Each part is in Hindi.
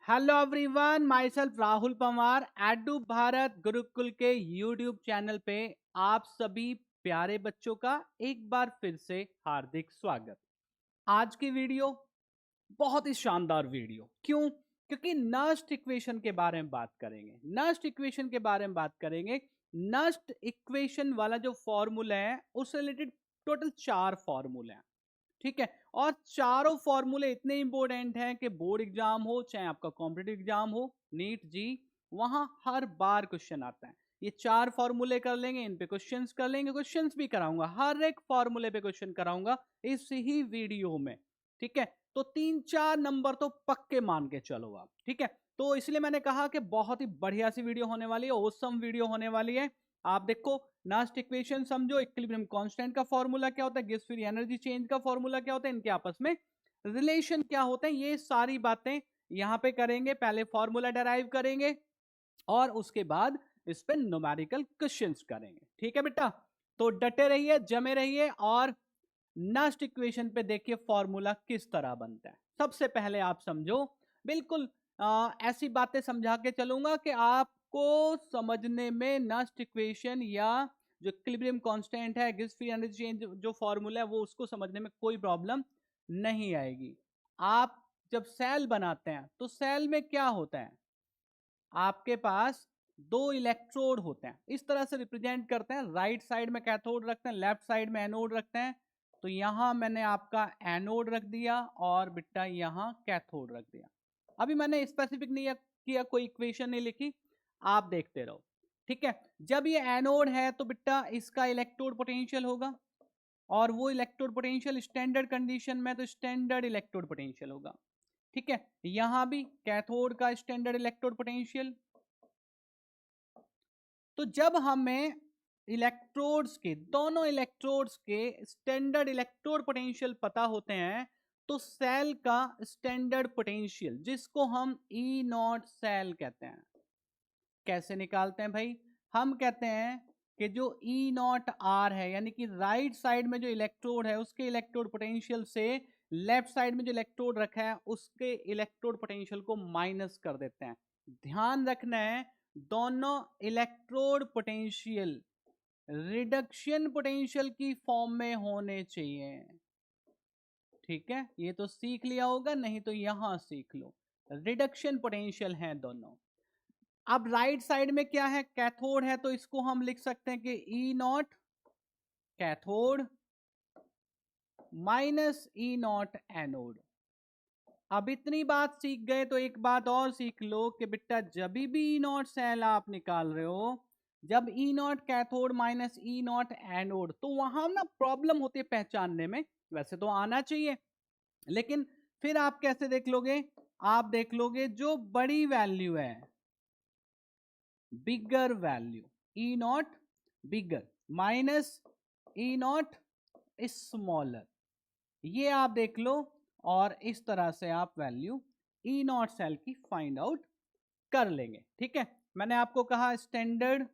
Hello everyone, my self Rahul Panwar edu Bharat Gurukul के यूट्यूब चैनल पे आप सभी प्यारे बच्चों का एक बार फिर से हार्दिक स्वागत। आज की वीडियो बहुत ही शानदार वीडियो। क्यों? क्योंकि नस्ट इक्वेशन के बारे में बात करेंगे। नस्ट इक्वेशन के बारे में बात करेंगे। नस्ट इक्वेशन वाला जो फॉर्मूला है उससे रिलेटेड टोटल 4 फॉर्मूले हैं। ठीक है, और चारों फॉर्मूले इतने इंपॉर्टेंट हैं कि बोर्ड एग्जाम हो चाहे आपका कॉम्पिटिटिव एग्जाम हो, नीट जी, वहां हर बार क्वेश्चन आता है। ये 4 फॉर्मूले कर लेंगे, इन पे क्वेश्चंस कर लेंगे, क्वेश्चंस भी कराऊंगा, हर एक फॉर्मूले पे क्वेश्चन कराऊंगा इस ही वीडियो में। ठीक है, तो 3-4 नंबर तो पक्के मान के चलो आप। ठीक है, तो इसलिए मैंने कहा कि बहुत ही बढ़िया सी वीडियो होने वाली है, ऑसम वीडियो होने वाली है। आप देखो, नास्ट इक्वेशन समझो, इक्विलिब्रियम कांस्टेंट का फॉर्मूला क्या होता है, गिब्स फ्री एनर्जी चेंज का फॉर्मूला क्या होता है, इनके आपस में रिलेशन क्या होते हैं, ये सारी बातें यहां पे करेंगे। पहले फॉर्मूला डेराइव करेंगे और उसके बाद इस पे न्यूमेरिकल क्वेश्चंस करेंगे। ठीक है बेटा, तो डटे रहिए, जमे रहिए और नस्ट इक्वेशन पे देखिए फॉर्मूला किस तरह बनता है। सबसे पहले आप समझो, बिल्कुल ऐसी बातें समझा के चलूंगा कि आपको समझने में नस्ट इक्वेशन या जो इक्विलिब्रियम कांस्टेंट है, गिब्स फ्री एनर्जी चेंज जो फॉर्मूला है, वो उसको समझने में कोई प्रॉब्लम नहीं आएगी। आप जब सेल बनाते हैं तो सेल में क्या होता है, आपके पास 2 इलेक्ट्रोड होते हैं, इस तरह से रिप्रेजेंट करते हैं। राइट साइड में कैथोड रखते हैं, लेफ्ट साइड में एनोड रखते हैं। तो यहां मैंने आपका एनोड रख दिया और बिट्टा यहां कैथोड रख दिया। अभी मैंने स्पेसिफिक नहीं किया, कोई इक्वेशन नहीं लिखी, आप देखते रहो। ठीक है, जब ये एनोड है तो बिट्टा इसका इलेक्ट्रोड पोटेंशियल होगा, और वो इलेक्ट्रोड पोटेंशियल स्टैंडर्ड कंडीशन में तो स्टैंडर्ड इलेक्ट्रोड पोटेंशियल होगा। ठीक है, यहां भी कैथोड का स्टैंडर्ड इलेक्ट्रोड पोटेंशियल। तो जब हमें इलेक्ट्रोड्स के, दोनों इलेक्ट्रोड्स के स्टैंडर्ड इलेक्ट्रोड पोटेंशियल पता होते हैं, तो सेल का स्टैंडर्ड पोटेंशियल, जिसको हम ई नॉट सेल कहते हैं, कैसे निकालते हैं भाई? हम कहते हैं कि जो ई नॉट आर है, यानी कि राइट साइड में जो इलेक्ट्रोड है उसके इलेक्ट्रोड पोटेंशियल से लेफ्ट साइड में जो इलेक्ट्रोड रखा है उसके इलेक्ट्रोड पोटेंशियल को माइनस कर देते हैं। ध्यान रखना है, दोनों इलेक्ट्रोड पोटेंशियल रिडक्शन पोटेंशियल की फॉर्म में होने चाहिए। ठीक है, ये तो सीख लिया होगा, नहीं तो यहां सीख लो, रिडक्शन पोटेंशियल है दोनों। अब राइट साइड में क्या है, कैथोड है, तो इसको हम लिख सकते हैं कि E nought cathode minus E nought anode. अब इतनी बात सीख गए तो एक बात और सीख लो कि बेटा जब भी ई नॉट सेल आप निकाल रहे हो, जब E nought cathode minus E nought anode, तो वहां ना प्रॉब्लम होती है पहचानने में। वैसे तो आना चाहिए, लेकिन फिर आप कैसे देख लोगे? आप देख लोगे जो बड़ी वैल्यू है, bigger value, E nought bigger minus E nought smaller, ये आप देख लो। और इस तरह से आप वैल्यू ई नॉट सेल की फाइंड आउट कर लेंगे। ठीक है, मैंने आपको कहा स्टैंडर्ड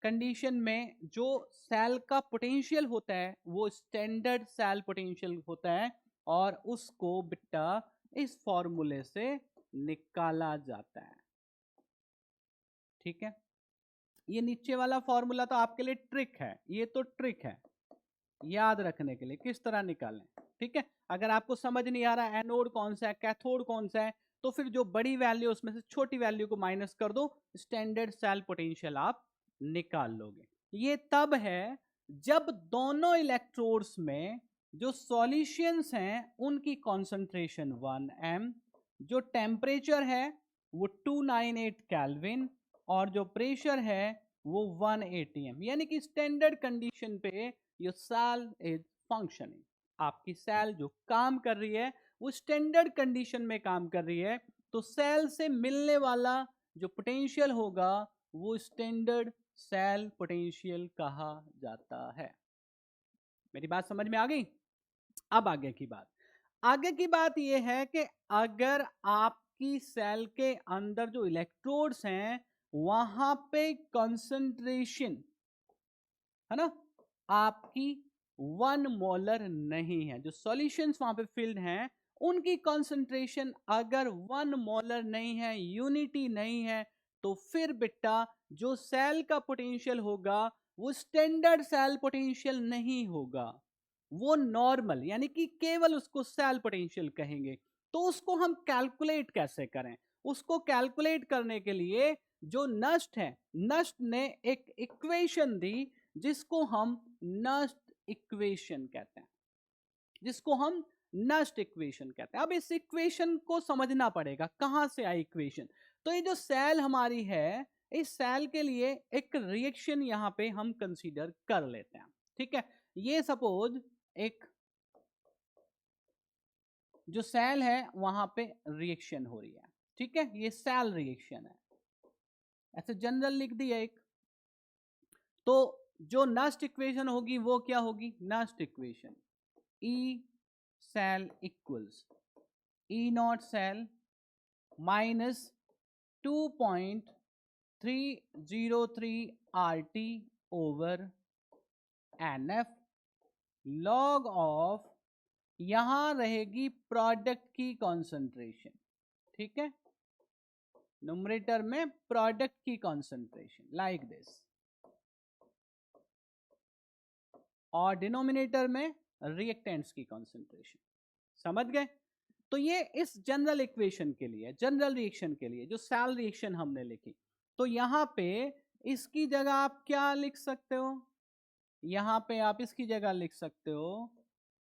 कंडीशन में जो सेल का पोटेंशियल होता है वो स्टैंडर्ड सेल पोटेंशियल होता है, और उसको बिट्टा इस फॉर्मूले से निकाला जाता है। ठीक है, ये नीचे वाला फॉर्मूला तो आपके लिए ट्रिक है, ये तो ट्रिक है याद रखने के लिए किस तरह निकालें। ठीक है, अगर आपको समझ नहीं आ रहा एनोड कौन सा है, कैथोड कौन सा है, तो फिर जो बड़ी वैल्यू उसमें से छोटी वैल्यू को माइनस कर दो, स्टैंडर्ड सेल पोटेंशियल आप निकाल लोगे। ये तब है जब दोनों इलेक्ट्रोड्स में जो सॉल्यूशंस हैं उनकी कॉन्सेंट्रेशन 1m, जो टेम्परेचर है वो 298 केल्विन, और जो प्रेशर है वो 1 atm, यानी कि स्टैंडर्ड कंडीशन पे योर सेल इज फंक्शनिंग। आपकी सेल जो काम कर रही है वो स्टैंडर्ड कंडीशन में काम कर रही है, तो सेल से मिलने वाला जो पोटेंशियल होगा वो स्टैंडर्ड सेल पोटेंशियल कहा जाता है। मेरी बात समझ में आ गई? अब आगे की बात यह है कि अगर आपकी सेल के अंदर जो इलेक्ट्रोड्स हैं वहां पे कंसंट्रेशन है ना, आपकी 1 मोलर नहीं है, जो सॉल्यूशंस वहां पे फिल्ड हैं उनकी कॉन्सेंट्रेशन अगर 1 मोलर नहीं है, यूनिटी नहीं है, तो फिर बेटा जो सेल का पोटेंशियल होगा वो स्टैंडर्ड सेल पोटेंशियल नहीं होगा, वो नॉर्मल यानी कि केवल उसको सेल पोटेंशियल कहेंगे। तो उसको हम कैलकुलेट कैसे करें? उसको कैलकुलेट करने के लिए जो नस्ट है, नस्ट ने एक इक्वेशन दी जिसको हम नस्ट इक्वेशन कहते हैं, जिसको हम नस्ट इक्वेशन कहते हैं। अब इस इक्वेशन को समझना पड़ेगा कहां से आई इक्वेशन। तो ये जो सेल हमारी है, इस सेल के लिए एक रिएक्शन यहां पे हम कंसीडर कर लेते हैं। ठीक है, ये सपोज एक जो सेल है वहां पे रिएक्शन हो रही है। ठीक है, ये सेल रिएक्शन है, ऐसे जनरल लिख दिया एक। तो जो नस्ट इक्वेशन होगी वो क्या होगी? Nernst equation E cell equals E not cell minus 2.303 RT over NF log of, यहां रहेगी प्रोडक्ट की कॉन्सेंट्रेशन। ठीक है, न्यूमरेटर में प्रोडक्ट की कॉन्सेंट्रेशन लाइक दिस, और डिनोमिनेटर में रिएक्टेंट्स की कॉन्सेंट्रेशन। समझ गए? तो ये इस जनरल इक्वेशन के लिए, जनरल रिएक्शन के लिए जो सेल रिएक्शन हमने लिखी, तो यहां पे इसकी जगह आप क्या लिख सकते हो? यहां पे आप इसकी जगह लिख सकते हो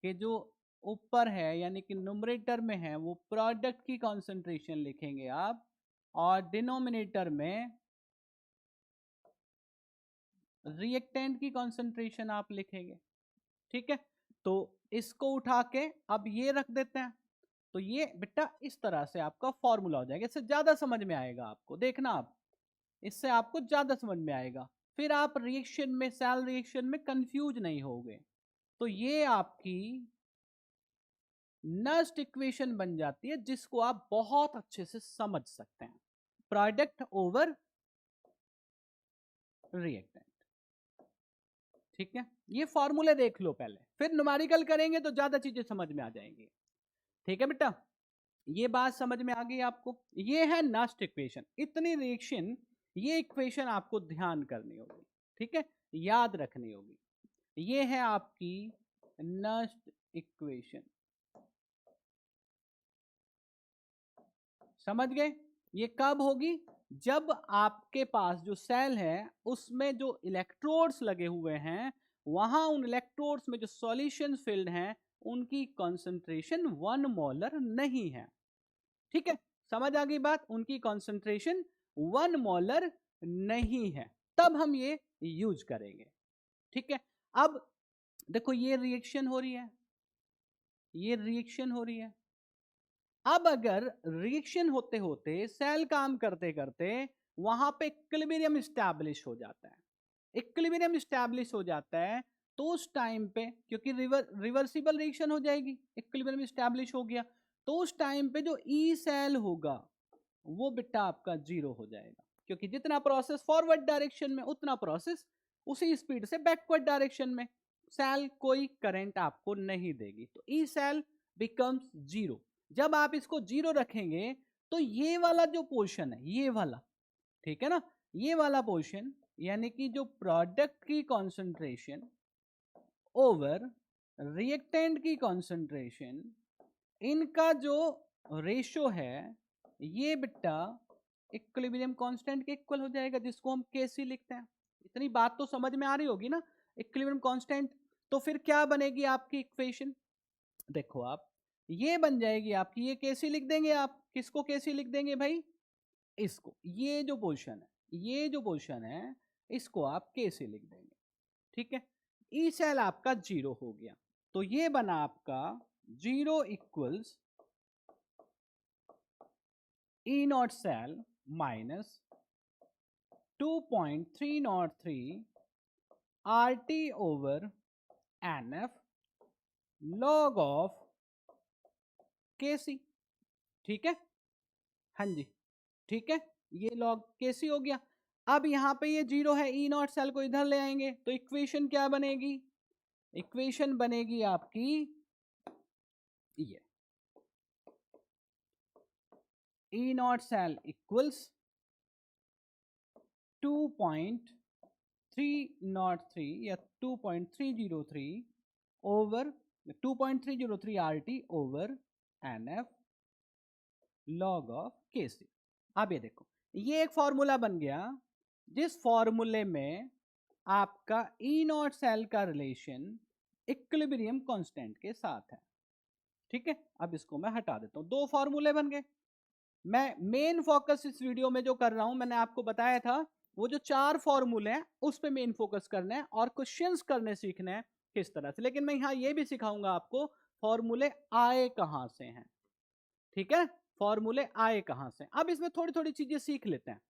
कि जो ऊपर है यानी कि न्यूमरेटर में है वो प्रोडक्ट की कॉन्सेंट्रेशन लिखेंगे आप, और डिनोमिनेटर में रिएक्टेंट की कॉन्सेंट्रेशन आप लिखेंगे। ठीक है, तो इसको उठा के अब ये रख देते हैं। तो ये बेटा इस तरह से आपका फॉर्मूला हो जाएगा, इससे ज्यादा समझ में आएगा आपको, देखना आप, इससे आपको ज्यादा समझ में आएगा, फिर आप रिएक्शन में, सेल रिएक्शन में कंफ्यूज नहीं होगे। तो ये आपकी नस्ट इक्वेशन बन जाती है जिसको आप बहुत अच्छे से समझ सकते हैं, प्रोडक्ट ओवर रिएक्टेंट। ठीक है, ये फॉर्मूले देख लो पहले, फिर न्यूमेरिकल करेंगे तो ज्यादा चीजें समझ में आ जाएंगी। ठीक है बेटा, ये बात समझ में आ गई आपको? ये है नस्ट इक्वेशन। इतनी रिएक्शन, ये इक्वेशन आपको ध्यान करनी होगी। ठीक है, याद रखनी होगी। ये है आपकी नस्ट इक्वेशन, समझ गए? ये कब होगी? जब आपके पास जो सेल है उसमें जो इलेक्ट्रोड्स लगे हुए हैं, वहां उन इलेक्ट्रोड्स में जो सॉल्यूशन फिल्ड हैं उनकी कॉन्सेंट्रेशन 1 मोलर नहीं है। ठीक है, समझ आ गई बात? उनकी कॉन्सेंट्रेशन 1 मोलर नहीं है, तब हम ये यूज करेंगे। ठीक है, अब देखो ये रिएक्शन हो रही है, ये रिएक्शन हो रही है। अब अगर रिएक्शन होते होते, सेल काम करते करते वहां पे इक्विलिब्रियम स्टैब्लिश हो जाता है, इक्विलिब्रियम स्टैब्लिश हो जाता है, तो उस टाइम पे क्योंकि रिवर्सिबल रिएक्शन हो जाएगी, इक्विलिब्रियम स्टैब्लिश हो गया, तो उस टाइम पे जो ई सेल होगा वो बेटा आपका 0 हो जाएगा, क्योंकि जितना प्रोसेस फॉरवर्ड डायरेक्शन में उतना प्रोसेस उसी स्पीड से बैकवर्ड डायरेक्शन में, सेल कोई करंट आपको नहीं देगी, तो ई सेल बिकम्स 0। जब आप इसको 0 रखेंगे तो ये वाला जो पोर्शन है, ये वाला, ठीक है ना, ये वाला पोर्शन यानी कि जो प्रोडक्ट की कॉन्सेंट्रेशन ओवर रिएक्टेंट की कॉन्सेंट्रेशन, इनका जो रेशो है ये बेटा इक्विलिब्रियम कांस्टेंट के इक्वल हो जाएगा, जिसको हम केसी लिखते हैं। इतनी बात तो समझ में आ रही होगी ना, इक्विलिब्रियम कांस्टेंट। तो फिर क्या बनेगी आपकी इक्वेशन? देखो आप, ये बन जाएगी आपकी, ये केसी लिख देंगे आप। किसको केसी लिख देंगे भाई? इसको, ये जो पोर्शन है, ये जो पोर्शन है इसको आप केसी लिख देंगे। ठीक है, ई सेल आपका 0 हो गया, तो ये बना आपका 0 equals E not cell minus 2.303 RT over NF log of KC। ठीक है, हाँ जी, ठीक है, ये लॉग KC हो गया। अब यहां पे ये 0 है, ई नॉट सेल को इधर ले आएंगे तो इक्वेशन क्या बनेगी? इक्वेशन बनेगी आपकी ये, ई नॉट सेल इक्वल्स 2.303 या 2.303 over 2.303 RT over NF log of KC। अब ये देखो, ये एक फॉर्मूला बन गया जिस फॉर्मूले में आपका ई नॉट सेल का रिलेशन इक्विलिब्रियम कांस्टेंट के साथ है। ठीक है, अब इसको मैं हटा देता हूं, दो फॉर्मूले बन गए। मैं मेन फोकस इस वीडियो में जो कर रहा हूं, मैंने आपको बताया था वो जो 4 फॉर्मूले हैं उस पे मेन फोकस करना है और क्वेश्चंस करने सीखने हैं किस तरह से। लेकिन मैं यहां ये भी सिखाऊंगा आपको फॉर्मूले आए कहां से हैं। ठीक है, फॉर्मूले आए कहां से। अब इसमें थोड़ी थोड़ी चीजें सीख लेते हैं।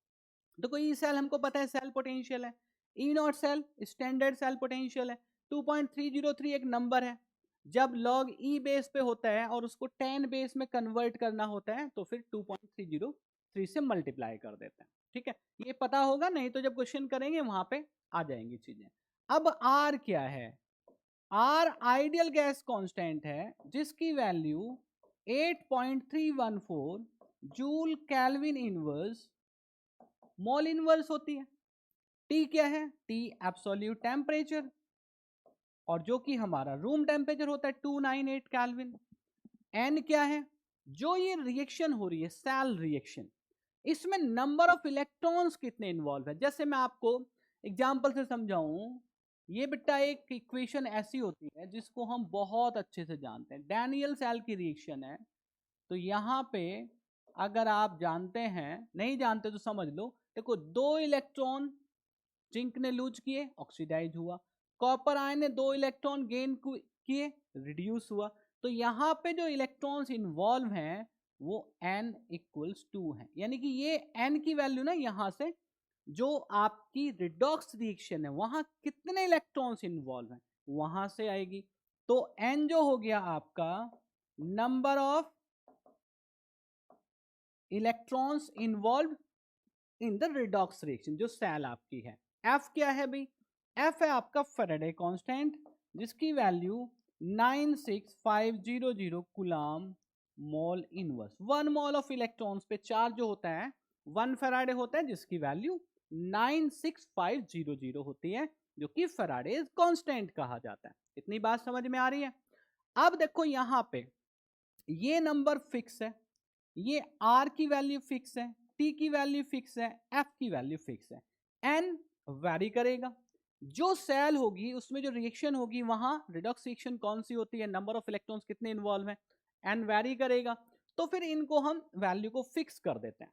देखो ई सेल हमको पता है सेल पोटेंशियल है, E not cell standard cell potential है, 2.303 एक नंबर है। जब लॉग ई बेस पे होता है और उसको 10 बेस में कन्वर्ट करना होता है तो फिर 2.303 से मल्टीप्लाई कर देते हैं। ठीक है, ये पता होगा, नहीं तो जब क्वेश्चन करेंगे वहां पे आ जाएंगी चीजें। अब आर क्या है? आर आइडियल गैस कांस्टेंट है जिसकी value 8.314 joule kelvin inverse mole inverse होती है। टी क्या है? टी एब्सोल्यूट टेम्परेचर, और जो कि हमारा रूम टेम्परेचर होता है 298 केल्विन। एन क्या है? जो ये रिएक्शन हो रही है सेल रिएक्शन, इसमें नंबर ऑफ इलेक्ट्रॉन्स कितने इन्वॉल्व है। जैसे मैं आपको एग्जांपल से समझाऊं, ये बेटा एक इक्वेशन ऐसी होती है जिसको हम बहुत अच्छे से जानते हैं, डैनियल सेल की रिएक्शन है। तो यहां पे अगर आप जानते हैं, नहीं जानते तो समझ लो। देखो, 2 इलेक्ट्रॉन जिंक ने लूज किए, ऑक्सीडाइज हुआ। कॉपर आयन ने 2 इलेक्ट्रॉन गेन किए, रिड्यूस हुआ। तो यहां पे जो इलेक्ट्रॉन्स इन्वॉल्व हैं वो n इक्वल्स 2 है। यानी कि ये n की वैल्यू ना, यहां से जो आपकी रिडॉक्स रिएक्शन है वहां कितने इलेक्ट्रॉन्स इन्वॉल्व हैं वहां से आएगी। तो n जो हो गया आपका number of electrons involve in the redox reaction जो सेल आपकी है। F क्या है भाई? F है आपका फैराडे कांस्टेंट जिसकी value 96500 coulomb mole inverse. 1 mole of electrons पे चार्ज जो होता है 1 फैराडे होता है जिसकी वैल्यू 96500 होती है, जो कि फैराडे कांस्टेंट कहा जाता है। इतनी बात समझ में आ रही है? अब देखो यहां पे ये नंबर फिक्स है, ये R की वैल्यू फिक्स है, T की वैल्यू फिक्स है, F की वैल्यू फिक्स है। N वैरी करेगा। जो सेल होगी उसमें जो रिएक्शन होगी वहां रिडॉक्स रिएक्शन कौन सी होती है, नंबर ऑफ इलेक्ट्रॉन्स कितने इन्वॉल्व हैं, N वैरी करेगा। तो फिर इनको हम वैल्यू को फिक्स कर देते हैं।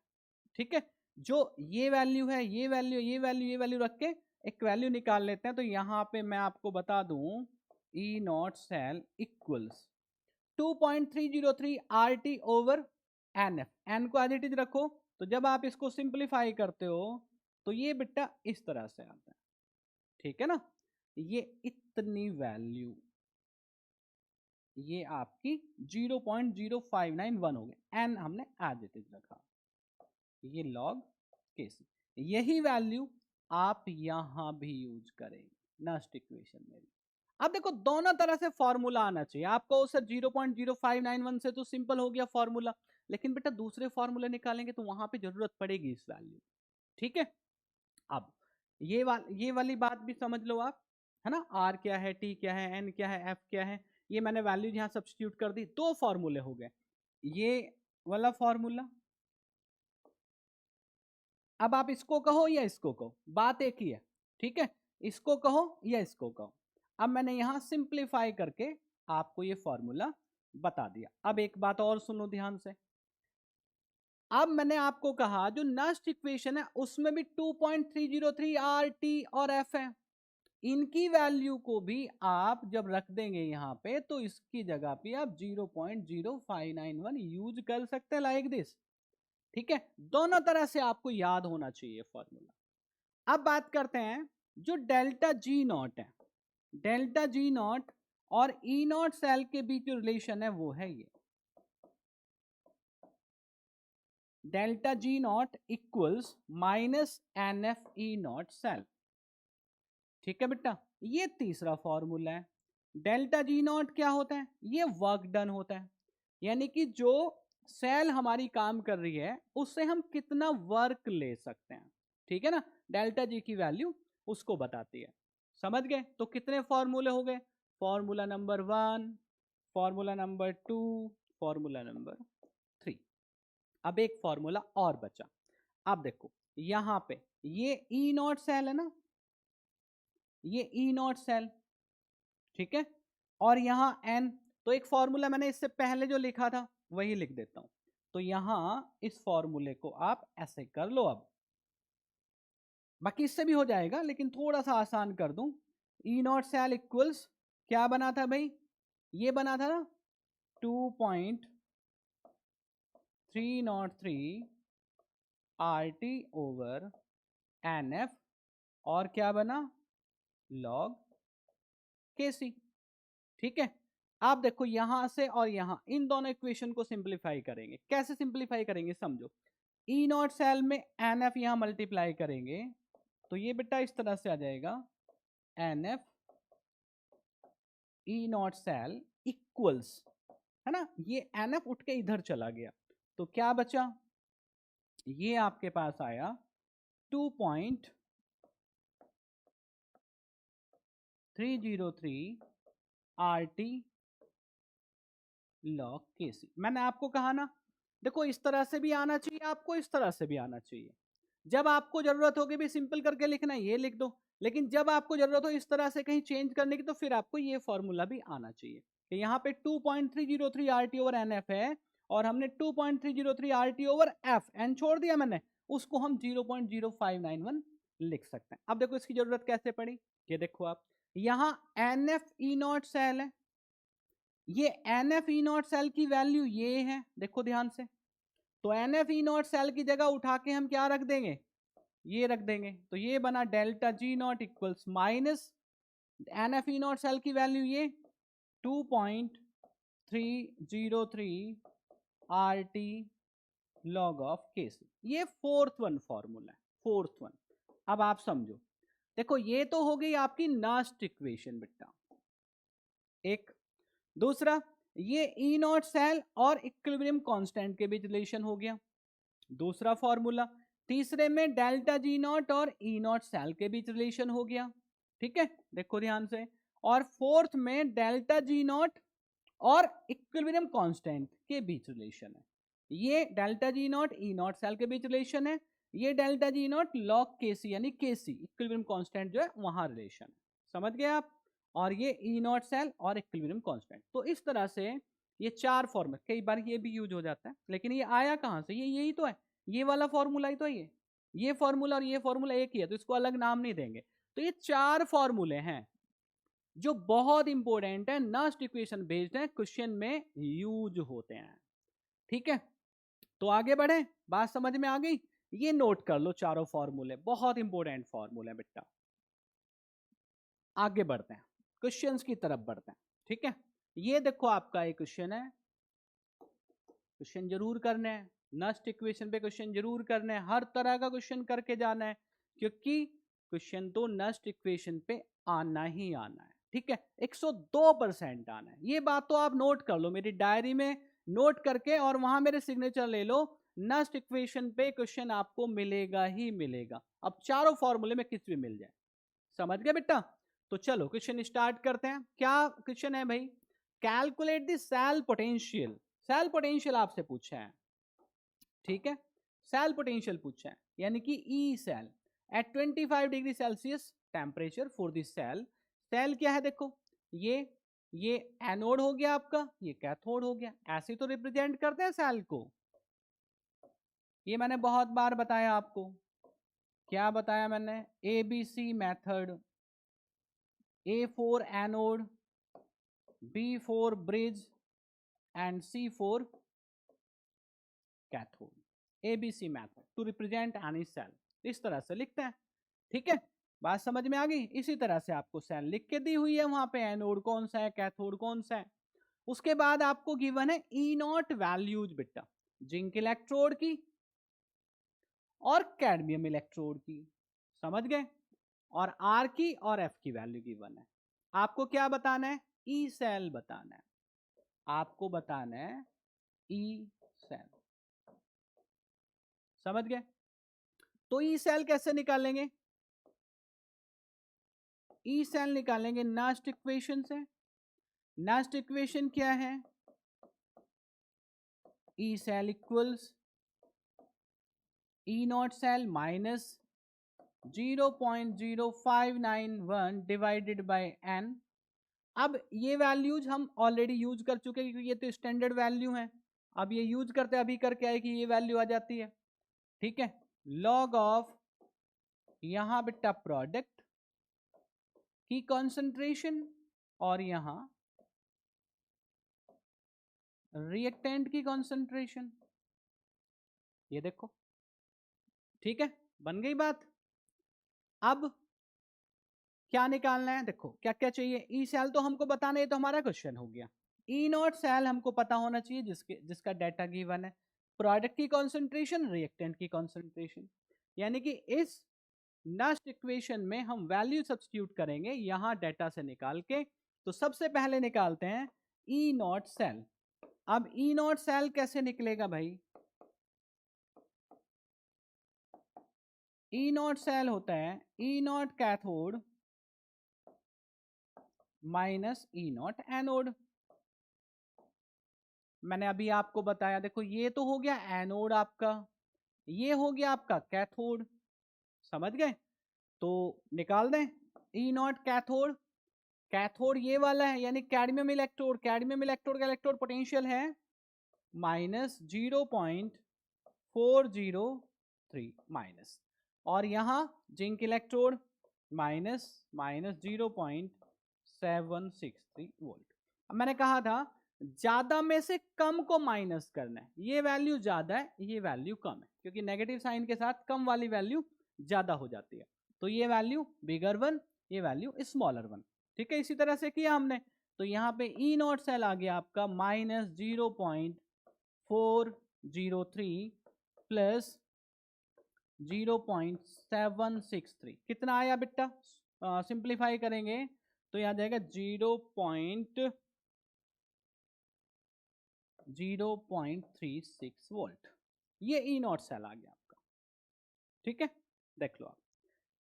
ठीक है, जो ये वैल्यू है, ये वैल्यू, ये वैल्यू, ये वैल्यू रख के एक वैल्यू निकाल लेते हैं। तो यहां पे मैं आपको बता दूं E not cell equals 2.303 RT over NF। N को एज इट इज रखो, तो जब आप इसको सिंप्लीफाई करते हो तो ये बेटा इस तरह से आता है। ठीक है ना, ये इतनी वैल्यू, ये आपकी 0.0591 हो गई। N हमने एज इट इज रखा, ये लॉग केसी। यही वैल्यू आप यहां भी यूज करेंगे नेक्स्ट इक्वेशन में भी। अब देखो दोनों तरह से फॉर्मूला आना चाहिए आपको। सर 0.0591 से तो सिंपल हो गया फॉर्मूला, लेकिन बेटा दूसरे फॉर्मूले निकालेंगे तो वहां पे जरूरत पड़ेगी इस वैल्यू। ठीक है, अब ये वाली बात भी समझ लो आप, है ना। आर क्या है, टी क्या है, एन क्या है, एफ क्या है, ये मैंने वैल्यू यहां सब्स्टिट्यूट कर दी। दो फॉर्मूले हो गए, ये वाला फॉर्मूला। अब आप इसको कहो या इसको कहो, बात एक ही है। ठीक है, इसको कहो या इसको कहो। अब मैंने यहां सिंप्लीफाई करके आपको ये फॉर्मूला बता दिया। अब एक बात और सुनो ध्यान से। अब मैंने आपको कहा जो नेक्स्ट इक्वेशन है उसमें भी 2.303 आर टी और एफ है। इनकी वैल्यू को भी आप जब रख देंगे यहां पे तो इसकी जगह पे आप 0.0591 यूज कर सकते हैं, लाइक दिस। ठीक है, दोनों तरह से आपको याद होना चाहिए फॉर्मूला। अब बात करते हैं जो डेल्टा जी नॉट है, डेल्टा जी नॉट और ई नॉट सेल के बीच जो रिलेशन है वो है ये delta G naught equals minus N F E not cell. ठीक है बेटा, ये तीसरा फॉर्मूला है। डेल्टा जी नॉट क्या होता है? ये वर्क डन होता है, यानी कि जो सेल हमारी काम कर रही है उससे हम कितना वर्क ले सकते हैं, ठीक है ना। डेल्टा जी की वैल्यू उसको बताती है। समझ गए? तो कितने फॉर्मूले हो गए? Formula number 1, formula number 2, formula number 3। अब एक फॉर्मूला और बचा। अब देखो यहां पे ये ई नॉट सेल है ना, ये ई नॉट सेल, ठीक है। और यहां एन, तो एक फॉर्मूला मैंने इससे पहले जो लिखा था वही लिख देता हूं। तो यहां इस फॉर्मूले को आप ऐसे कर लो। अब बाकी इससे भी हो जाएगा लेकिन थोड़ा सा आसान कर दूं। ई नॉट सेल इक्वल्स क्या बना था भाई? ये बना था ना 2.303 R T over N F, और क्या बना? लॉग के सी, ठीक है। आप देखो यहां से और यहां इन दोनों इक्वेशन को सिंप्लीफाई करेंगे। कैसे सिंप्लीफाई करेंगे समझो। ई नॉट सेल में एन एफ यहां मल्टीप्लाई करेंगे तो ये बेटा इस तरह से आ जाएगा N F E not cell equals, है ना, ये एन एफ उठ के इधर चला गया तो क्या बचा? ये आपके पास आया 2.303 आर टी लॉग के सी। मैंने आपको कहा ना, देखो इस तरह से भी आना चाहिए आपको, इस तरह से भी आना चाहिए। जब आपको जरूरत होगी भी सिंपल करके लिखना है, ये लिख दो। लेकिन जब आपको जरूरत हो इस तरह से कहीं चेंज करने की तो फिर आपको ये फॉर्मूला भी आना चाहिए कि यहाँ पे 2.303 R T over N F है और हमने 2.303 R T over F N छोड़ दिया मैंने, उसको हम 0.0591 लिख सकते हैं। अब देखो इसकी जरूरत कैसे पड़ी, ये देखो आप यहाँ N F E not cell है, ये N F E not cell की वैल्यू ये है, देखो ध्यान से। तो N F E not cell की जगह उठा के हम क्या रख देंगे? ये रख देंगे। तो ये बना delta G naught equals minus N F E not cell की वैल्यू ये 2.303 R T log of K C. ये फोर्थ वन फॉर्मूला है, फोर्थ वन। अब आप समझो, देखो ये तो हो गई आपकी नास्ट इक्वेशन बेटा, एक। दूसरा, ये ई नॉट सेल और इक्विलिब्रियम कांस्टेंट के बीच रिलेशन हो गया, दूसरा फॉर्मूला। तीसरे में डेल्टा जी नॉट और ई नॉट सेल के बीच रिलेशन हो गया, ठीक है, देखो ध्यान से। और फोर्थ में डेल्टा जी नॉट और इक्विलिब्रियम कांस्टेंट के बीच रिलेशन है। ये delta G naught E not cell के बीच रिलेशन है, ये डेल्टा जी नॉट लॉग के सी यानी के सी इक्विलिब्रियम कांस्टेंट जो है वहां रिलेशन है। समझ गए आप? और ये ई नॉट सेल और इक्विलिब्रियम कांस्टेंट। तो इस तरह से ये चार फॉर्मूला, कई बार ये भी यूज हो जाता है लेकिन ये आया कहां से? ये यही तो है, ये वाला फॉर्मूला ही तो है ये फॉर्मूला और ये फॉर्मूला एक ही है, तो इसको अलग नाम नहीं देंगे। तो ये चार फॉर्मूले हैं जो बहुत इंपॉर्टेंट है, नस्ट इक्वेशन बेस्ड है, क्वेश्चन में यूज होते हैं, ठीक है। तो आगे बढ़े, बात समझ में आ गई? ये नोट कर लो, चारों फॉर्मूले बहुत इंपॉर्टेंट फॉर्मूले बेटा। आगे बढ़ते हैं, क्वेश्चंस की तरफ बढ़ते हैं, ठीक है। ये देखो आपका एक क्वेश्चन है, क्वेश्चन जरूर करने हैं, नस्ट इक्वेशन पे क्वेश्चन जरूर करने हैं, हर तरह का क्वेश्चन करके जाना है क्योंकि क्वेश्चन तो नस्ट इक्वेशन पे आना ही आना है, ठीक है। 102% आना है, ये बात तो आप नोट कर लो, मेरी डायरी में नोट करके और वहां मेरे सिग्नेचर ले लो। नस्ट इक्वेशन पे क्वेश्चन आपको मिलेगा ही मिलेगा, अब चारों फॉर्मूले में किस भी मिल जाए। समझ गए बेटा? तो चलो क्वेश्चन स्टार्ट करते हैं। क्या क्वेश्चन है भाई? Calculate the cell potential, cell potential आपसे पूछा है, ठीक है। सेल पोटेंशियल पूछा है यानी कि E cell at 25 degree Celsius temperature for this cell. Cell क्या है देखो, ये एनोड हो गया आपका, ये कैथोड हो गया, ऐसे तो रिप्रेजेंट करते हैं सेल को। ये मैंने बहुत बार बताया आपको, क्या बताया मैंने? ABC method, A for anode, B for bridge and C for cathode. ABC method to represent any cell. इस तरह से लिखते हैं, ठीक है। बात समझ में आ गई? इसी तरह से आपको सेल लिख के दी हुई है, वहां पे एनोड कौन सा है, कैथोड कौन सा है। उसके बाद आपको गिवन है ई नॉट वैल्यूज बेटा, जिंक इलेक्ट्रोड की और कैडमियम इलेक्ट्रोड की, समझ गए। और आर की और एफ की वैल्यू गिवन है। आपको क्या बताना है? ई सेल बताना है, आपको बताना है ई सेल। समझ गए? तो ई सेल कैसे निकालेंगे? ई सेल निकालेंगे नास्ट इक्वेशन से। नास्ट इक्वेशन क्या है? E cell equals E not cell minus 0.0591 divided by N. अब ये वैल्यूज हम ऑलरेडी यूज कर चुके हैं क्योंकि ये तो स्टैंडर्ड वैल्यू है। अब ये यूज करते अभी करके आए कि ये वैल्यू आ जाती है। ठीक है, लॉग ऑफ यहां बेटा प्रोडक्ट की कॉन्सेंट्रेशन और यहां रिएक्टेंट की कॉन्सेंट्रेशन। ये देखो, ठीक है, बन गई बात। अब क्या निकालना है? देखो क्या क्या चाहिए। ई सेल तो हमको बताना, ये तो हमारा क्वेश्चन हो गया। ई नॉट सेल हमको पता होना चाहिए जिसका डाटा गिवन है। प्रोडक्ट की कॉन्सेंट्रेशन, रिएक्टेंट की कॉन्सेंट्रेशन, यानी कि इस नेक्स्ट इक्वेशन में हम वैल्यू सब्स्टिट्यूट करेंगे यहां डाटा से निकाल के। तो सबसे पहले निकालते हैं ई नॉट सेल। अब ई नॉट सेल कैसे निकलेगा भाई? ई नॉट सेल होता है E nought cathode minus E nought anode. मैंने अभी आपको बताया, देखो ये तो हो गया एनोड आपका, ये हो गया आपका कैथोड। समझ गए? तो निकाल दें ई नॉट कैथोड। कैथोड ये वाला है यानी कैडमियम इलेक्ट्रोड। कैडमियम इलेक्ट्रोड का इलेक्ट्रोड पोटेंशियल है -0.403 माइनस, और यहां जिंक इलेक्ट्रोड -0.763 वोल्ट। अब मैंने कहा था ज्यादा में से कम को माइनस करना है। ये वैल्यू ज्यादा है, ये वैल्यू कम है, क्योंकि नेगेटिव साइन के साथ कम वाली वैल्यू ज्यादा हो जाती है। तो ये वैल्यू बिगर वन, ये वैल्यू स्मॉलर वन। ठीक है, इसी तरह से किया हमने। तो यहाँ पे ई नॉट सेल आ गया आपका -0.403 प्लस 0.763। कितना आया बेटा? सिंप्लीफाई करेंगे तो यहाँ जाएगा 0.36 वोल्ट। ये ई नॉट सेल आ गया आपका। ठीक है, देख लो आप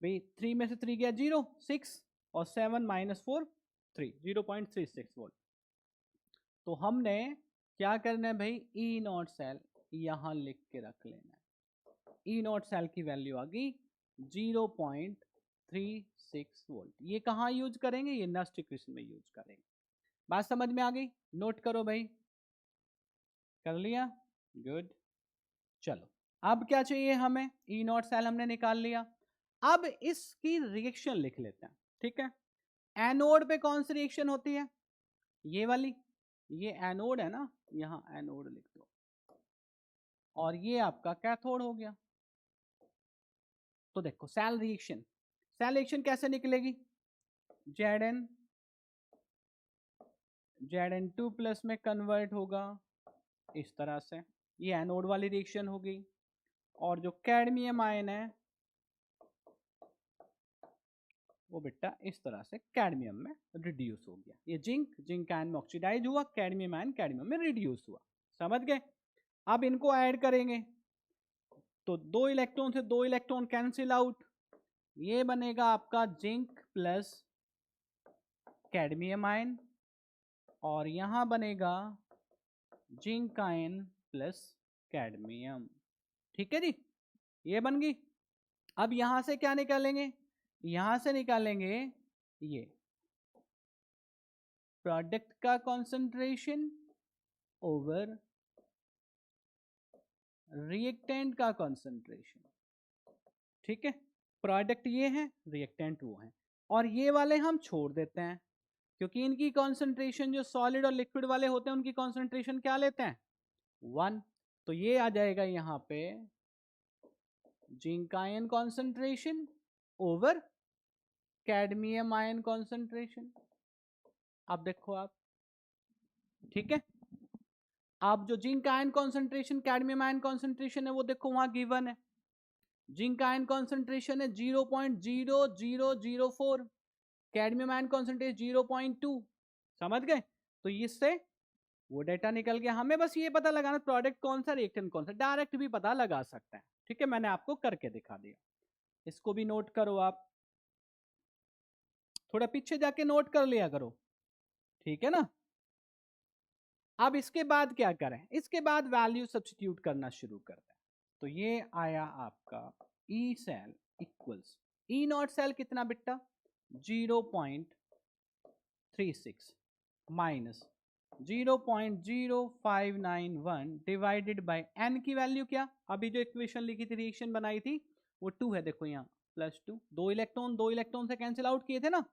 भाई, 3 में से 3 गया 0, 6 और 7 माइनस 4 3, 0.36 वोल्ट। तो हमने क्या करना है भाई? ई नॉट सेल यहां लिख के रख लेना है। ई नॉट सेल की वैल्यू आ गई 0.36 वोल्ट। ये कहाँ यूज करेंगे? ये नेक्स्ट इक्वेशन में यूज करेंगे। बात समझ में आ गई? नोट करो भाई। कर लिया? गुड। चलो, अब क्या चाहिए हमें? ई नॉट सेल हमने निकाल लिया। अब इसकी रिएक्शन लिख लेते हैं। ठीक है, एनोड पे कौन सी रिएक्शन होती है? ये वाली, ये एनोड है ना, यहां एनोड लिख दो, और ये आपका कैथोड हो गया। तो देखो सेल रिएक्शन कैसे निकलेगी? Zn 2 प्लस में कन्वर्ट होगा इस तरह से, ये एनोड वाली रिएक्शन हो गई। और जो कैडमियम आयन है वो बेटा इस तरह से कैडमियम में रिड्यूस हो गया। ये जिंक आयन में ऑक्सीडाइज हुआ, कैडमियम आयन कैडमियम में रिड्यूस हुआ। समझ गए? अब इनको ऐड करेंगे तो 2 इलेक्ट्रॉन से 2 इलेक्ट्रॉन कैंसिल आउट, ये बनेगा आपका जिंक प्लस कैडमियम आयन, और यहां बनेगा जिंक आयन प्लस कैडमियम। ठीक है जी, ये बन गई। अब यहां से क्या निकालेंगे? यहां से निकालेंगे ये प्रोडक्ट का कॉन्सेंट्रेशन ओवर रिएक्टेंट का कॉन्सेंट्रेशन। ठीक है, प्रोडक्ट ये है, रिएक्टेंट वो है, और ये वाले हम छोड़ देते हैं क्योंकि इनकी कॉन्सेंट्रेशन जो सॉलिड और लिक्विड वाले होते हैं उनकी कॉन्सेंट्रेशन क्या लेते हैं? 1। तो ये आ जाएगा यहाँ पे zinc ion concentration over cadmium ion concentration. अब देखो आप, ठीक है, आप जो zinc ion concentration cadmium ion concentration है वो देखो वहां गिवन है। जिंक आयन कॉन्सेंट्रेशन है 0.0004, कैडमियम आयन कॉन्सेंट्रेशन 0.2। समझ गए? तो इससे वो डेटा निकल गया। हमें बस ये पता लगाना प्रोडक्ट कौन सा, रिएक्टेंट कौन सा, डायरेक्ट भी पता लगा सकता है। ठीक है, मैंने आपको करके दिखा दिया, इसको भी नोट करो आप, थोड़ा पीछे जाके नोट कर लिया करो, ठीक है ना। अब इसके बाद क्या करें, इसके बाद वैल्यू सब्स्टिट्यूट करना शुरू करते हैं। तो ये आया आपका E cell equals E not cell कितना बिट्टा 0.36 माइनस 0.0591 डिवाइडेड बाय एन की वैल्यू क्या, अभी जो इक्वेशन लिखी थी, रिएक्शन बनाई थी, वो 2 है, देखो यहाँ +2, दो इलेक्ट्रॉन से कैंसिल आउट किए थे ना,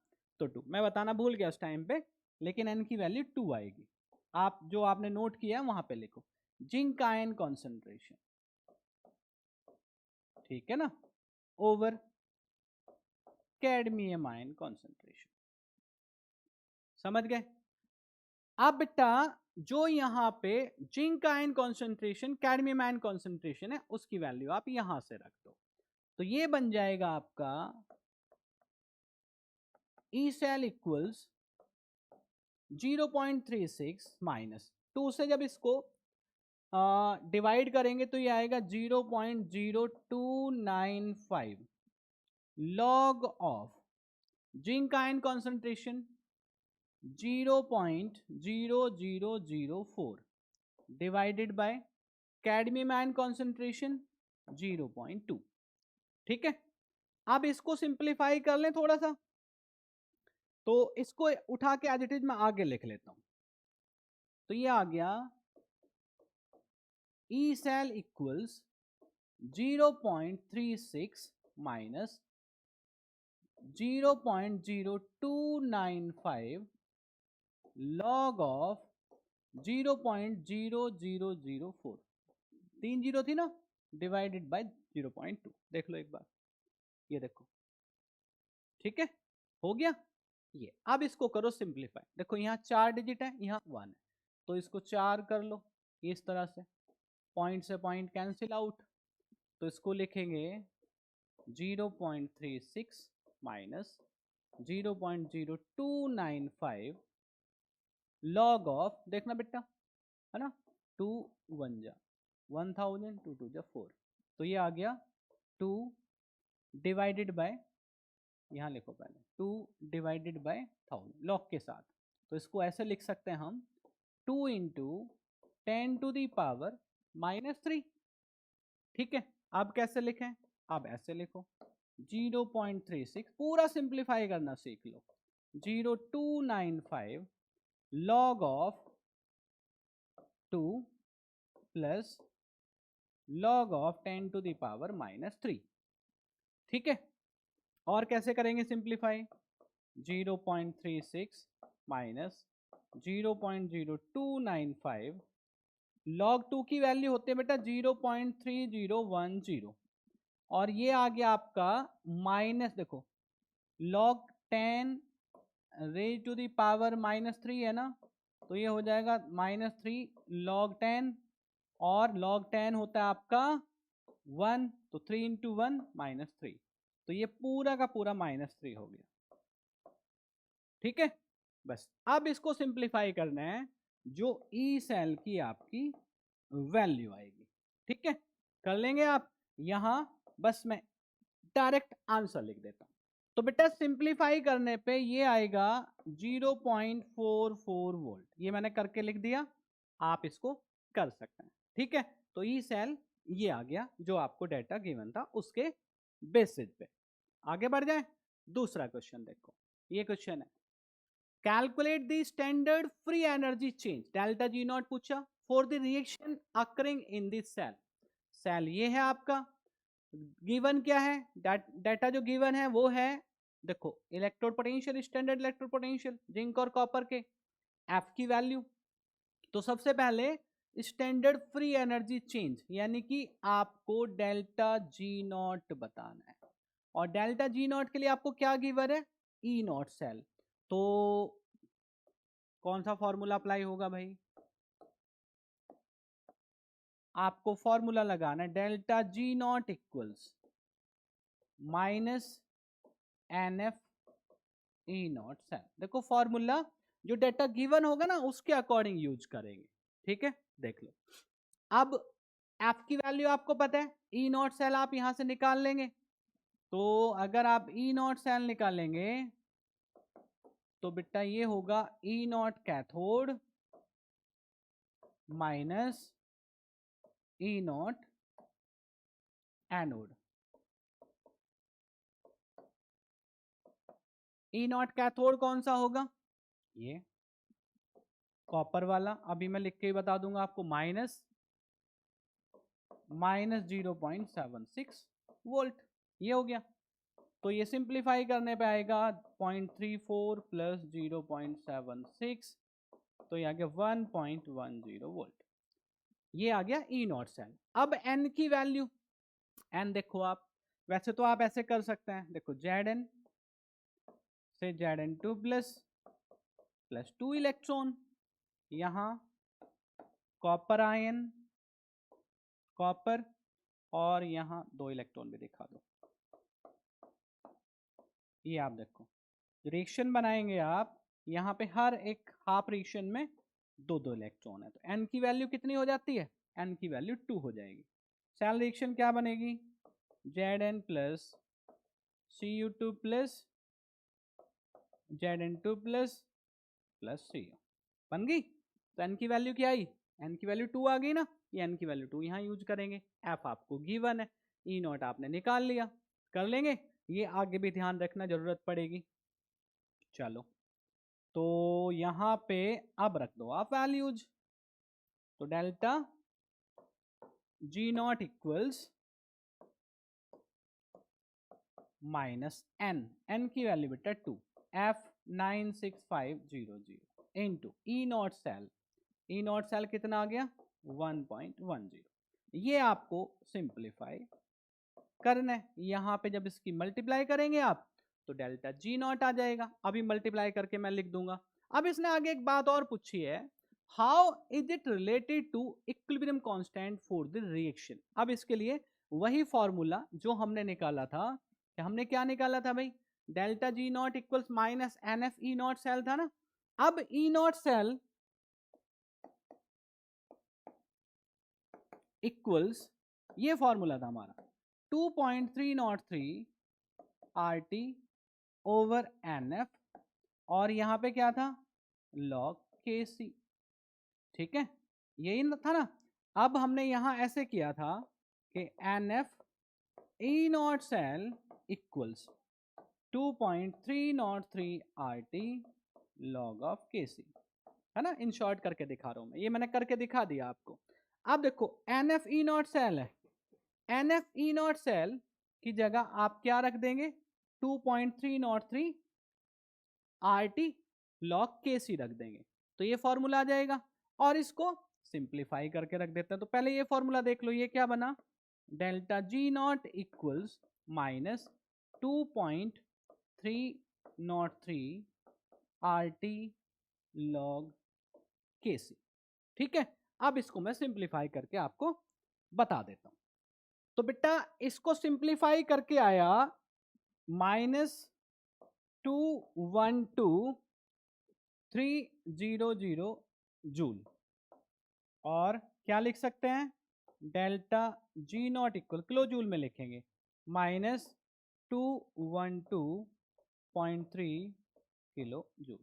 तो 2 मैं बताना भूल गया उस टाइम पे, लेकिन एन की वैल्यू 2 आएगी। आप जो आपने नोट किया वहां पे लिखो जिंक आयन कॉन्सेंट्रेशन, ठीक है ना, ओवर कैडमियम आयन कॉन्सेंट्रेशन, समझ गए। अब बेटा जो यहाँ पे zinc ion concentration cadmium ion concentration है, उसकी वैल्यू आप यहां से रख दो, तो ये बन जाएगा आपका ई सेल इक्वल्स 0.36 माइनस 2 से जब इसको डिवाइड करेंगे तो ये आएगा 0.0295 log of zinc ion concentration 0.0004 divided by cadmium ion concentration 0.2, ठीक है। अब इसको सिंप्लीफाई कर लें थोड़ा सा, तो इसको उठा के एज इट इज मैं आगे लिख लेता हूं, तो ये आ गया E cell equals 0.36 minus 0.0295 log of 0.0004, 3 zero थी ना, डिवाइडेड बाय 0.2, देख लो एक बार, ये देखो, ठीक है, हो गया ये। अब इसको करो सिंप्लीफाई, देखो यहाँ 4 डिजिट है, यहाँ 1 है, तो इसको 4 कर लो इस तरह से, पॉइंट से पॉइंट कैंसिल आउट, तो इसको लिखेंगे 0.36 माइनस 0.0295 लॉग ऑफ, देखना बेटा, है ना, 2 1 जा 1000, 2 2 जा 4, तो ये आ गया 2 डिवाइडेड बाय, यहाँ लिखो पहले 2 डिवाइडेड बाय 1000 लॉग के साथ, तो इसको ऐसे लिख सकते हैं हम 2 इंटू 10⁻⁻3, ठीक है। अब कैसे लिखें, अब ऐसे लिखो 0.36, पूरा सिंप्लीफाई करना सीख लो, 0.295 log of 2 plus log of 10⁻⁻3, ठीक है। और कैसे करेंगे सिंप्लीफाई, 0.36 माइनस 0.0295 लॉग 2 की वैल्यू होती है बेटा 0.3010, और ये आ गया आपका माइनस, देखो log 10 raise to the power -3 है ना, तो ये हो जाएगा -3 लॉग 10, और लॉग 10 होता है आपका 1, तो 3 इंटू 1 -3, तो ये पूरा का पूरा -3 हो गया, ठीक है। बस अब इसको सिंप्लीफाई करना है, जो ई सेल की आपकी वैल्यू आएगी, ठीक है, कर लेंगे आप। यहां बस मैं डायरेक्ट आंसर लिख देता हूं, तो बेटा सिंप्लीफाई करने पे ये आएगा 0.44 वोल्ट, ये मैंने करके लिख दिया, आप इसको कर सकते हैं, ठीक है। तो ई सेल ये आ गया जो आपको डेटा गिवन था उसके बेसिस पे। आगे बढ़ जाए, दूसरा क्वेश्चन देखो, ये क्वेश्चन है calculate the standard free energy change delta G nought पूछा for the reaction occurring in this cell, cell ये है आपका, गिवन क्या है, डाटा जो गिवन है वो है, देखो electrode potential, standard electrode potential zinc और कॉपर के, एफ की वैल्यू, तो सबसे पहले स्टैंडर्ड फ्री एनर्जी चेंज यानी कि आपको डेल्टा जी नॉट बताना है, और डेल्टा जी नॉट के लिए आपको क्या गिवन है, ई नॉट सेल, तो कौन सा फॉर्मूला अप्लाई होगा भाई, आपको फॉर्मूला लगाना है delta G naught equals -NF E not cell, देखो फॉर्मूला जो डेटा गिवन होगा ना उसके अकॉर्डिंग यूज करेंगे, ठीक है, देख लो। अब एफ की वैल्यू आपको पता है, ई नॉट सेल आप यहां से निकाल लेंगे। तो अगर आप ई नॉट सेल निकालेंगे तो बेटा ये होगा E nought cathode minus E nought anode. E nought cathode कौन सा होगा? ये कॉपर वाला। अभी मैं लिख के ही बता दूंगा आपको, माइनस 0.76 वोल्ट। ये हो गया। तो ये सिंप्लीफाई करने पे आएगा 0.34 प्लस 0.76, तो ये आ गया 1.10 वोल्ट। ये आ गया ई नॉट सेल। अब एन की वैल्यू, एन देखो आप, वैसे तो आप ऐसे कर सकते हैं, देखो जेड एन से Zn2 प्लस 2 इलेक्ट्रॉन, यहाँ कॉपर आयन, कॉपर, और यहाँ 2 इलेक्ट्रॉन भी दिखा दो। ये आप देखो रिएक्शन बनाएंगे आप, यहाँ पे हर एक हाफ रिएक्शन में 2 इलेक्ट्रॉन है, तो एन की वैल्यू कितनी हो जाती है? एन की वैल्यू 2 हो जाएगी। सेल रिएक्शन क्या बनेगी? Zn plus Cu2 plus Zn2 plus Cu बन गई। तो एन की वैल्यू क्या आई? एन की वैल्यू 2 आ गई ना, ये एन की वैल्यू 2 यहाँ यूज करेंगे। एफ आपको गिवन है, ई नॉट आपने निकाल लिया, कर लेंगे। ये आगे भी ध्यान रखना जरूरत पड़ेगी। चलो, तो यहाँ पे अब रख दो आप वैल्यूज। तो delta G naught equals minus N, N की वैल्यू बेटा 2, F 96500 into E not cell, E not cell कितना आ गया? 1.10। ये आपको सिंप्लीफाई करना है। यहाँ पे जब इसकी मल्टीप्लाई करेंगे आप तो डेल्टा जी नॉट आ जाएगा। अभी मल्टीप्लाई करके मैं लिख दूंगा। अब इसने आगे एक बात और पूछी है, how is it related to equilibrium constant for the reaction. अब इसके लिए वही फॉर्मूला जो हमने निकाला था, कि हमने क्या निकाला था भाई? Delta G naught equals minus N F E not cell था ना। अब ई नॉट सेल इक्वल्स, ये फॉर्मूला था हमारा 2.303 R T over N F, और यहां पे क्या था? लॉग के सी। ठीक है, यही था ना। अब हमने यहां ऐसे किया था कि N F E not cell equals 2.303 R T log of K C, है ना। इन शॉर्ट करके दिखा रहा हूं मैं, ये मैंने करके दिखा दिया आपको। अब देखो N F E not cell है, N F E not cell की जगह आप क्या रख देंगे? 2.303 आर टी लॉग के सी रख देंगे, तो ये फॉर्मूला आ जाएगा। और इसको सिंप्लीफाई करके रख देते हैं। तो पहले ये फॉर्मूला देख लो, ये क्या बना? Delta G naught equals minus 2.303 R T log के सी। ठीक है, अब इसको मैं सिंप्लीफाई करके आपको बता देता हूं। तो बेटा इसको सिंप्लीफाई करके आया -212,300 जूल। और क्या लिख सकते हैं? Delta G not equal, kilo joule में लिखेंगे, -212.3 किलो जूल।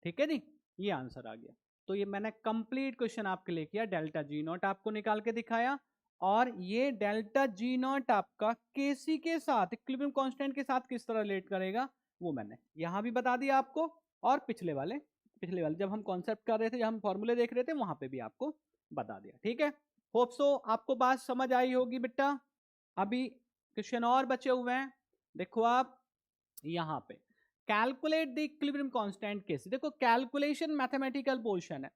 ठीक है जी, ये आंसर आ गया। तो ये मैंने कंप्लीट क्वेश्चन आपके लिए किया, डेल्टा जी नॉट आपको निकाल के दिखाया, और ये डेल्टा जी नॉट आपका केसी के साथ, इक्विलिब्रियम कांस्टेंट के साथ किस तरह रिलेट करेगा वो मैंने यहां भी बता दिया आपको, और पिछले वाले जब हम कॉन्सेप्ट कर रहे थे, जब हम फॉर्मूले देख रहे थे, वहां पे भी आपको बता दिया। ठीक है, होप सो आपको बात समझ आई होगी बेटा। अभी क्वेश्चन और बचे हुए हैं, देखो आप यहां पे calculate the equilibrium constant case. देखो कैलकुलेशन मैथमेटिकल पोर्शन है,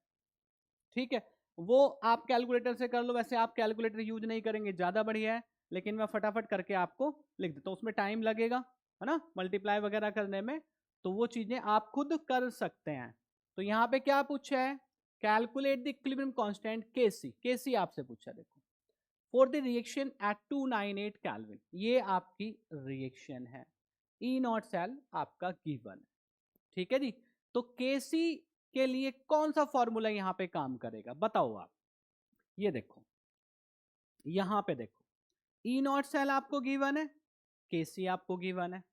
ठीक है, वो आप कैलकुलेटर से कर लो। वैसे आप कैलकुलेटर यूज नहीं करेंगे ज्यादा बढ़िया है, लेकिन मैं फटाफट करके आपको लिख देता हूँ। उसमें टाइम लगेगा, है ना, मल्टीप्लाई वगैरह करने में, तो वो चीजें आप खुद कर सकते हैं। तो यहाँ पे क्या पूछा है? कैलकुलेट द इक्विलिब्रियम कांस्टेंट केसी, केसी आपसे पूछा। देखो for the reaction at 298 kelvin, ये आपकी रिएक्शन है, ई नॉट सेल आपका गिवन है। ठीक है जी, तो केसी के लिए कौन सा फॉर्मूला यहां पे काम करेगा बताओ आप। ये देखो यहां पे देखो ई नॉट सेल आपको गिवन है, केसी आपको गिवन है,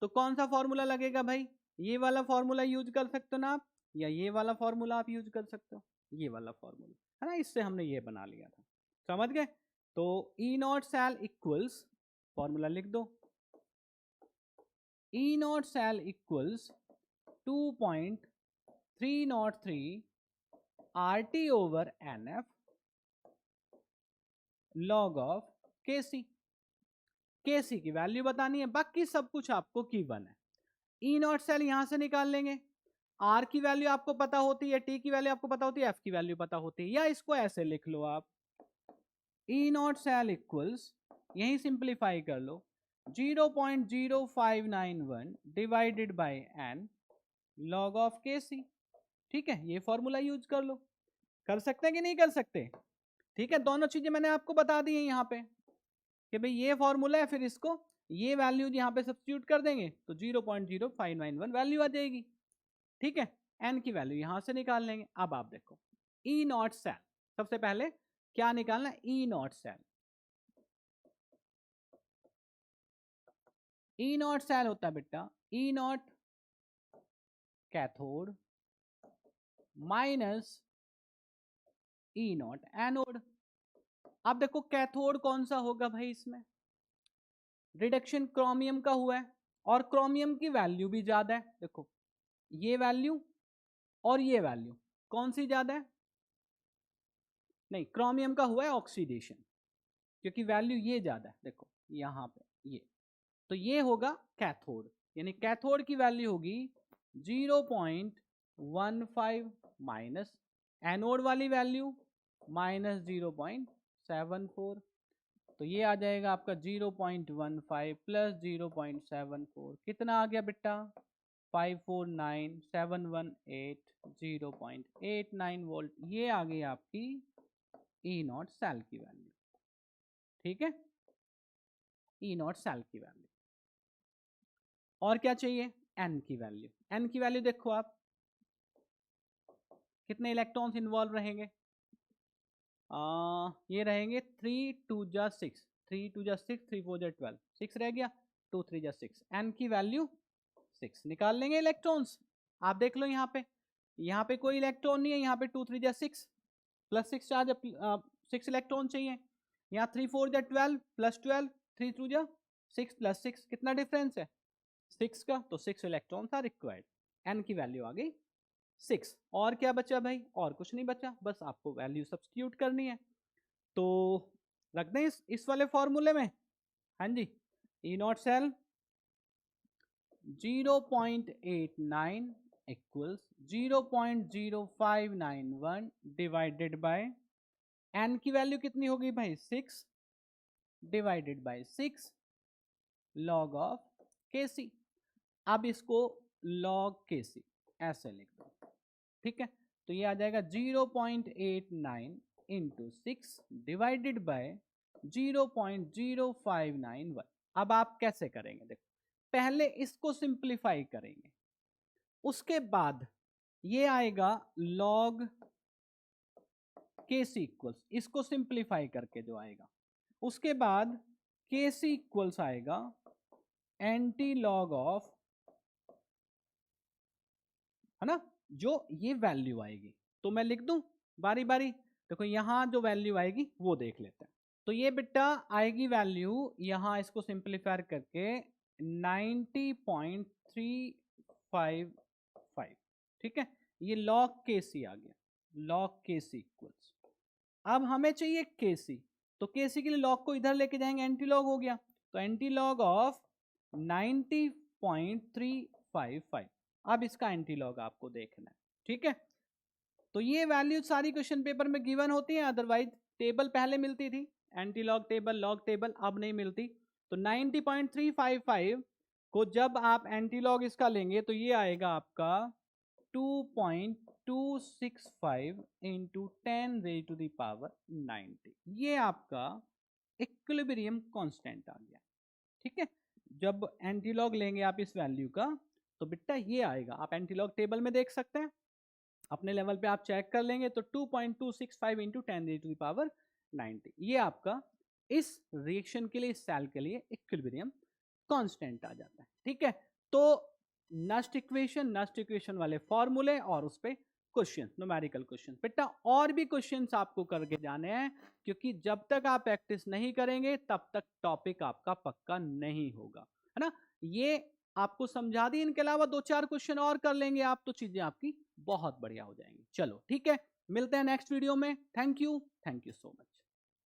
तो कौन सा फॉर्मूला लगेगा भाई? ये वाला फॉर्मूला यूज कर सकते हो ना आप, या ये वाला फॉर्मूला आप यूज कर सकते हो, ये वाला फॉर्मूला है ना, इससे हमने ये बना लिया था, समझ गए? तो E not cell equals, formula लिख दो, E not cell equals 2.303 RT over NF log of KC। KC की वैल्यू बतानी है, बाकी सब कुछ आपको गिवन है। ई नॉट सेल यहां से निकाल लेंगे, आर की वैल्यू आपको पता होती है, टी की वैल्यू आपको पता होती है, एफ की वैल्यू पता होती है, या इसको ऐसे लिख लो आप, ई नॉट सेल इक्वल्स, यही सिंप्लीफाई कर लो, 0.0591 divided by N log of KC. ठीक है, ये फॉर्मूला यूज कर लो। कर सकते हैं कि नहीं कर सकते? ठीक है, दोनों चीजें मैंने आपको बता दी है यहाँ पे कि भाई ये फॉर्मूला है, फिर इसको ये वैल्यू यहाँ पे सब्स्टिट्यूट कर देंगे तो 0.0591 वैल्यू आ जाएगी। ठीक है, एन की वैल्यू यहां से निकाल लेंगे। अब आप देखो ई नॉट सेल, सबसे पहले क्या निकालना है? E not cell. E not cell होता है बेटा E nought cathode minus E nought anode. अब देखो कैथोड कौन सा होगा भाई, इसमें रिडक्शन क्रोमियम का हुआ है, और क्रोमियम की वैल्यू भी ज्यादा है। देखो ये वैल्यू और ये वैल्यू कौन सी ज्यादा है? नहीं, क्रोमियम का हुआ है ऑक्सीडेशन, क्योंकि वैल्यू ये ज्यादा है। देखो यहां पे ये, तो ये होगा कैथोड, यानी कैथोड की वैल्यू होगी 0.15 माइनस एनोड वाली वैल्यू -0.74, तो ये आ जाएगा आपका 0.15 प्लस 0.74, कितना आ गया बेटा? 549,718 0.89 वोल्ट। ये आ गई आपकी ई नॉट सेल की वैल्यू। ठीक है, ई नॉट सेल की वैल्यू। और क्या चाहिए? एन की वैल्यू। एन की वैल्यू देखो आप, कितने इलेक्ट्रॉन्स इन्वॉल्व रहेंगे? ये रहेंगे 3 2 जा 6, 3 2 जा 6, 3 4 जा 12, 6 रह गया, 2 3 जा 6, एन की वैल्यू 6 निकाल लेंगे इलेक्ट्रॉन्स। आप देख लो यहाँ पे कोई इलेक्ट्रॉन नहीं है, यहाँ पे 2 3 जा 6 प्लस 6 चार्ज, 6 इलेक्ट्रॉन चाहिए। यहाँ 3 4 जा 12 प्लस 12, 3 2 जा 6 प्लस 6, कितना डिफरेंस है? 6 का, तो 6 इलेक्ट्रॉन्स आर रिक्वायर्ड। एन की वैल्यू आ गई 6। और क्या बचा भाई? और कुछ नहीं बचा, बस आपको वैल्यू सब्स्टिट्यूट करनी है। तो रख दें इस वाले फॉर्मूले में। हाँ जी, E not cell 0.89 equals 0.0591 divided by N की वैल्यू कितनी होगी भाई? 6 divided by 6 log of KC. अब इसको लॉग केसी ऐसे लिख दो। ठीक है, तो ये आ जाएगा 0.89 इंटू 6 डिवाइडेड बाय 0.0591। अब आप कैसे करेंगे? देखो पहले इसको सिंप्लीफाई करेंगे, उसके बाद ये आएगा लॉग केसी इक्वल्स, इसको सिंप्लीफाई करके जो आएगा, उसके बाद केसी इक्वल्स आएगा एंटी लॉग ऑफ, है ना, जो ये वैल्यू आएगी। तो मैं लिख दूं बारी बारी, देखो यहां जो वैल्यू आएगी वो देख लेते हैं। तो ये बेटा आएगी वैल्यू, यहां इसको सिंप्लीफाई करके 90.355। ठीक है, ये लॉग केसी आ गया, लॉग केसी इक्वल्स। अब हमें चाहिए केसी, तो केसी के लिए लॉग को इधर लेके जाएंगे, एंटी लॉग हो गया, तो एंटी लॉग ऑफ 90.355। अब इसका एंटी लॉग आपको देखना है। ठीक है, तो ये वैल्यू सारी क्वेश्चन पेपर में गिवन होती है, अदरवाइज टेबल पहले मिलती थी, anti log table, log table, अब नहीं मिलती। तो 90.355 को जब आप एंटी लॉग इसका लेंगे तो ये आएगा आपका 2.265 इंटू 10⁻⁹ ये आपका इक्विलिब्रियम कांस्टेंट आ गया। ठीक है, जब एंटीलॉग लेंगे आप इस वैल्यू का तो बेटा ये आएगा, आप एंटीलॉग टेबल में देख सकते हैं, अपने लेवल पे आप चेक कर लेंगे, तो 2.265 इंटू 10⁻⁹ ये आपका इस रिएक्शन के लिए, इस सेल के लिए इक्विलिब्रियम कांस्टेंट आ जाता है। ठीक है, तो नस्ट इक्वेशन वाले फॉर्मूले और उस पे क्वेश्चन, न्यूमेरिकल क्वेश्चन। बेटा और भी क्वेश्चंस आपको करके जाने हैं, क्योंकि जब तक आप प्रैक्टिस नहीं करेंगे तब तक टॉपिक आपका पक्का नहीं होगा, है ना। ये आपको समझा दी, इनके अलावा 2-4 क्वेश्चन और कर लेंगे आप, तो चीजें आपकी बहुत बढ़िया हो जाएंगी। चलो ठीक है, मिलते हैं नेक्स्ट वीडियो में। Thank you so much.